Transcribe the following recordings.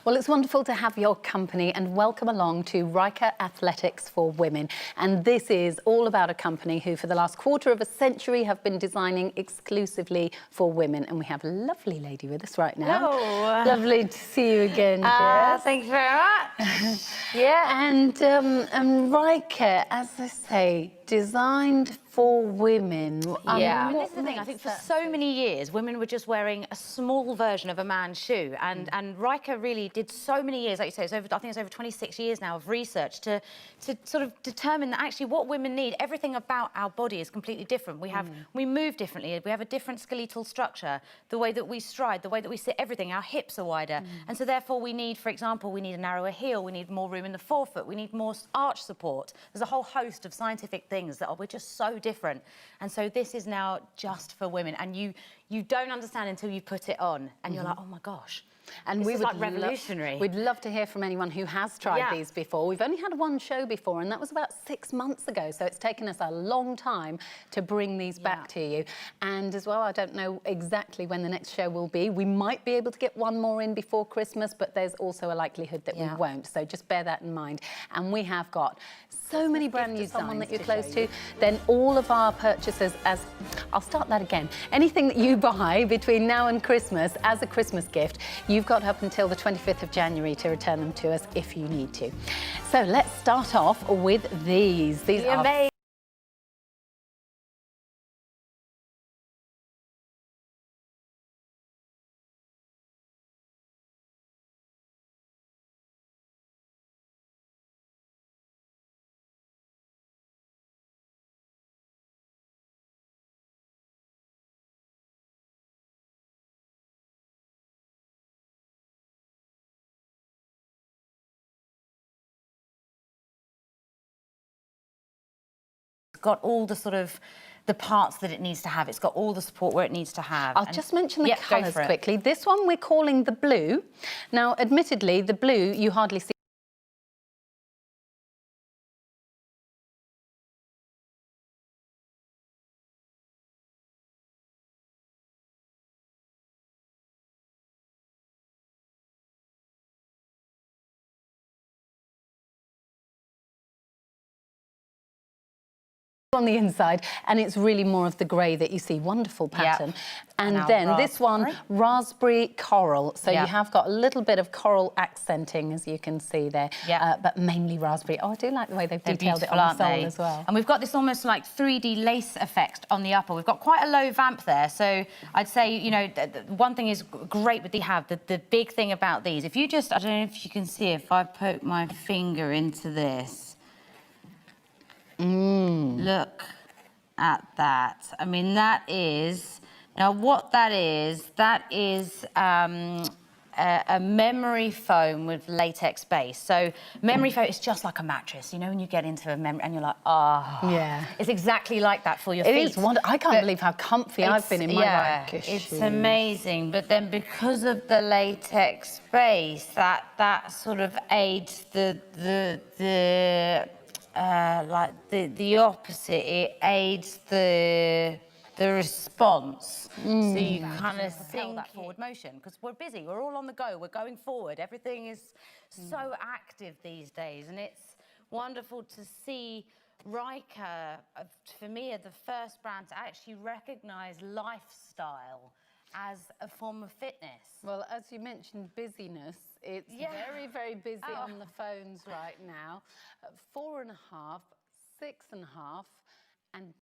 Well, it's wonderful to have your company and welcome along to Rika Athletics for Women. And this is all about a company who for the last quarter of a century have been designing exclusively for women. And we have a lovely lady with us right now. Hello. Lovely to see you again, Jess. Thank you very much. Yeah. And Rika, as I say, designed for women. Yeah, this is the thing. I think for so many years, women were just wearing a small version of a man's shoe, and Rika really did so many years, like you say, I think it's over 26 years now of research to sort of determine that actually what women need. Everything about our body is completely different. We move differently. We have a different skeletal structure. The way that we stride, the way that we sit, everything. Our hips are wider, and so therefore we need, for example, we need a narrower heel. We need more room in the forefoot. We need more arch support. There's a whole host of scientific things that we're just so different. And so this is now just for women, and you don't understand until you put it on, and you're like, oh my gosh. And this is like revolutionary. We'd love to hear from anyone who has tried these before. We've only had one show before, and that was about 6 months ago. So it's taken us a long time to bring these back to you. And as well, I don't know exactly when the next show will be. We might be able to get one more in before Christmas, but there's also a likelihood that we won't. So just bear that in mind. And we have got so many brand new someone that you're close to. Then all of our purchases, I'll start that again. Anything that you buy between now and Christmas as a Christmas gift, you've got up until the 25th of January to return them to us if you need to. So let's start off with these. These are amazing. Got all the sort of the parts that it needs to have. It's got all the support where it needs to have. I'll just mention the colours quickly. This one we're calling the blue. Now, admittedly, the blue you hardly see on the inside, and it's really more of the grey that you see. Wonderful pattern. And then this one, raspberry coral. So you have got a little bit of coral accenting, as you can see there, but mainly raspberry. Oh, I do like the way they've detailed it on the sole as well. And we've got this almost like 3D lace effect on the upper. We've got quite a low vamp there, so I'd say, you know, one thing is great with the big thing about these, if you just, I don't know if you can see, if I poke my finger into this, look at that. I mean, that is, now what that is a memory foam with latex base. So memory foam is just like a mattress, you know, when you get into a memory and you're like, oh. Yeah. It's exactly like that for your feet. It is wonderful. I can't believe how comfy I've been in my Rika shoes. It's amazing. But then because of the latex base, that sort of aids the opposite. It aids the response. So you kind of sink that forward motion, because we're busy, we're all on the go, we're going forward. Everything is so active these days, and it's wonderful to see Rika, for me, are the first brand to actually recognise lifestyle as a form of fitness. Well, as you mentioned, busyness, it's very, very busy on the phones right now. 4.5, 6.5, and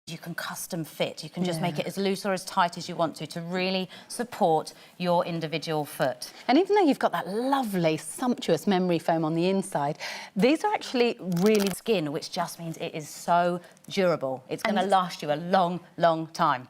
You can custom fit. You can just make it as loose or as tight as you want to really support your individual foot. And even though you've got that lovely, sumptuous memory foam on the inside, these are actually really skin, which just means it is so durable. It's going to last you a long, long time.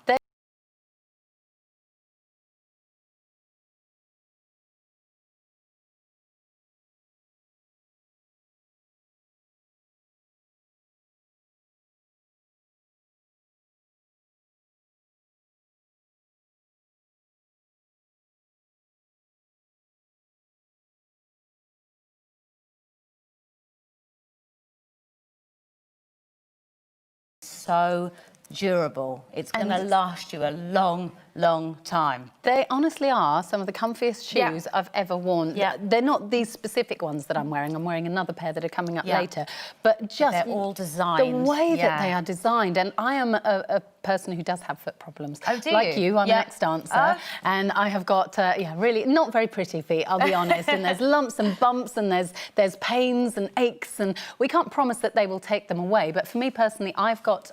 So durable. It's going to last you a long, long time. They honestly are some of the comfiest shoes I've ever worn. They're not these specific ones that I'm wearing. I'm wearing another pair that are coming up later. But just they're all designed. The way that they are designed. And I am a person who does have foot problems. Oh, do like you, I'm an ex-dancer. And I have got, really not very pretty feet, I'll be honest. And there's lumps and bumps and there's pains and aches. And we can't promise that they will take them away. But for me personally, I've got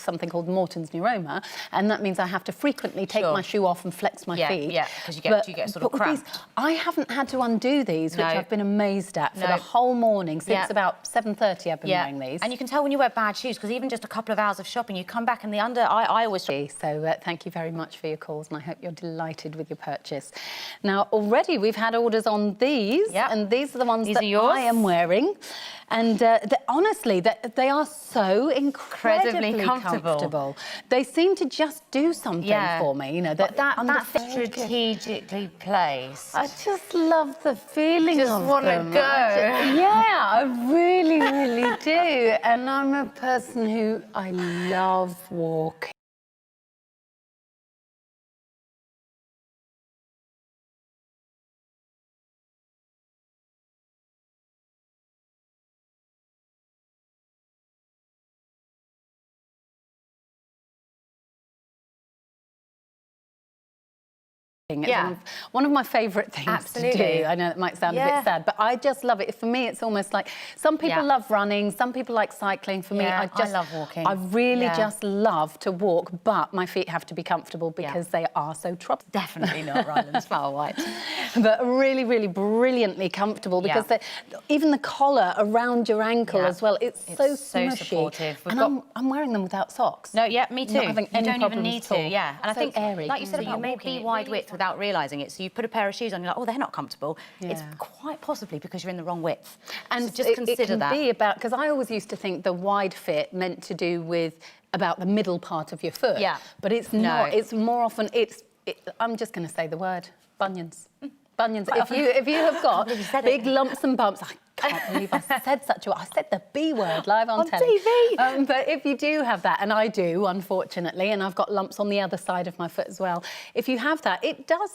something called Morton's neuroma. And that means I have to frequently take my shoe off and flex my feet. Yeah, because you get sort of cramped. I haven't had to undo these, which I've been amazed at for the whole morning. Since about 7:30 I've been wearing these. And you can tell when you wear bad shoes, because even just a couple of hours of shopping, you come back and the I always... So thank you very much for your calls, and I hope you're delighted with your purchase. Now, already we've had orders on these, and these are the ones that I am wearing. And honestly, they are so incredibly comfortable. They seem to just do something for me, you know. That strategically placed. I just love the feeling of them. Just want to go. I really, really do. And I'm a person who I love walking. It's one of my favourite things to do. I know it might sound a bit sad, but I just love it. For me, it's almost like some people love running, some people like cycling. For me, I love walking. I really just love to walk, but my feet have to be comfortable because they are so troubled. Definitely not Ryland's Flower White. But really, really brilliantly comfortable because even the collar around your ankle as well, it's so smushy. Supportive. And I'm wearing them without socks. No, me too. Not having any you don't even need to. And I think, airy. like you said, you may be wide width without realising it. So you put a pair of shoes on, you're like, oh, they're not comfortable. It's quite possibly because you're in the wrong width. And so just consider that. It can be about, because I always used to think the wide fit meant to do with about the middle part of your foot. But it's not. It's more often, I'm just going to say the word, bunions. Bunions. If you have got big lumps and bumps, I can't believe I said such a word. I said the B word live on telly. TV. But if you do have that, and I do, unfortunately, and I've got lumps on the other side of my foot as well, if you have that, it does,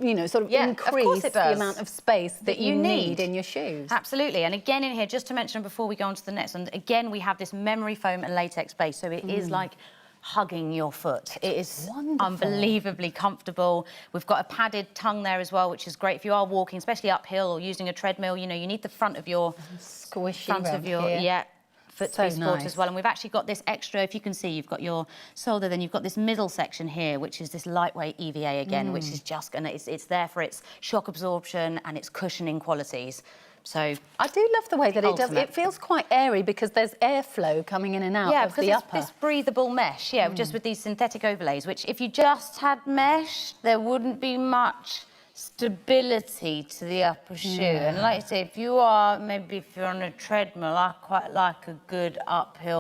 you know, sort of increase the amount of space that you need in your shoes. Absolutely. And again in here, just to mention before we go on to the next one, again, we have this memory foam and latex base, so it is like hugging your foot. It is unbelievably comfortable. We've got a padded tongue there as well, which is great if you are walking, especially uphill or using a treadmill. You know, you need the front of your squishy foot to be supported as well. And we've actually got this extra, if you can see, you've got your shoulder, then you've got this middle section here, which is this lightweight EVA again, which is just gonna, it's there for its shock absorption and its cushioning qualities. So I do love the way that it does. It feels quite airy because there's airflow coming in and out of the upper. It's this breathable mesh, just with these synthetic overlays, which if you just had mesh, there wouldn't be much stability to the upper shoe. And like I say, if you're on a treadmill, I quite like a good uphill.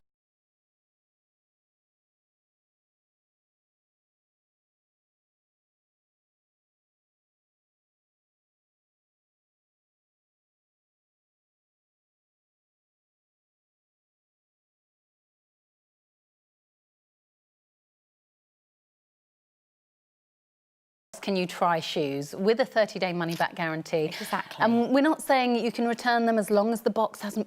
Can you try shoes with a 30-day money-back guarantee? Exactly. And we're not saying you can return them as long as the box hasn't